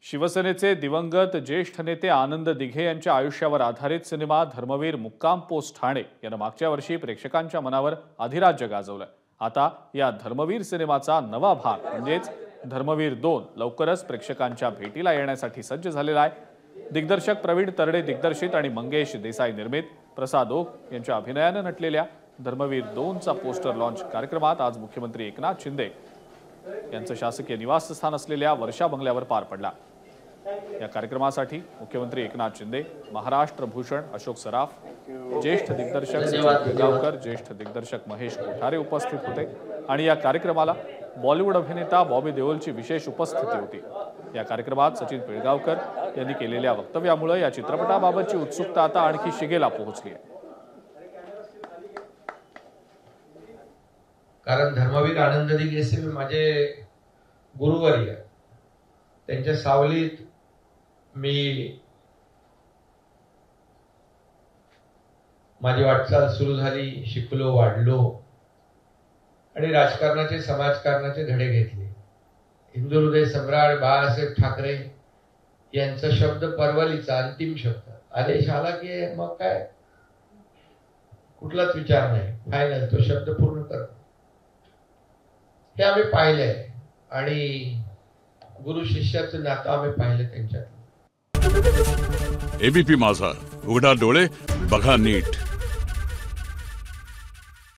शिवसेनेचे दिवंगत ज्येष्ठ नेते आनंद दिघे यांच्या आयुष्यावर आधारित सिनेमा धर्मवीर मुक्काम पोस्ट ठाणे यानं मागच्या वर्षी प्रेक्षकांच्या मनावर अधिराज्य गाजवलं। आता या धर्मवीर सिनेमाचा नवा भाग म्हणजेच धर्मवीर 2 लवकरच प्रेक्षकांच्या भेटीला येण्यासाठी सज्ज झालेला आहे। दिग्दर्शक प्रवीण तरडे दिग्दर्शित आणि मंगेश देसाई निर्मित प्रसाद ओक यांच्या अभिनयाने नटलेल्या धर्मवीर 2चा पोस्टर लॉन्च कार्यक्रमात आज मुख्यमंत्री एकनाथ शिंदे यांचं शासकीय निवासस्थान असलेल्या वर्षा बंगल्यावर पार पडला। या कार्यक्रमासाठी मुख्यमंत्री एकनाथ शिंदे, महाराष्ट्र भूषण अशोक सराफ, ज्येष्ठ दिग्दर्शक सचिन पिळगावकर, ज्येष्ठ दिग्दर्शक महेश कोठारे उपस्थित होते आणि या कार्यक्रमाला बॉलिवूड अभिनेता बॉबी देओलची विशेष उपस्थिती होती। या कार्यक्रमात सचिन पिळगावकर यांनी केलेल्या वक्तव्यामुळे या चित्रपटाबाबतची उत्सुकता आता आणखी शिगेला पोहोचली आहे। कारण धर्मवीर आनंद दिघे माझे गुरुवर्य, त्यांच्या सावलीत मी माझी वाटचाल सुरू झाली, शिकलो, वाढलो आणि राजकारणाचे समाजकारणाचे धडे घेतले। हिंदू हृदय सम्राट बाळासाहेब ठाकरे यांचा शब्द परवलीचा अंतिम शब्द आदेश आला की मग काय कुठलाच विचार नाही, फायनल तो शब्द पूर्ण करतो हे आम्ही पाहिलंय आणि गुरु शिष्याचं नातं आम्ही पाहिलं त्यांच्यात। एबीपी माझा, उघडा डोळे बघा नीट।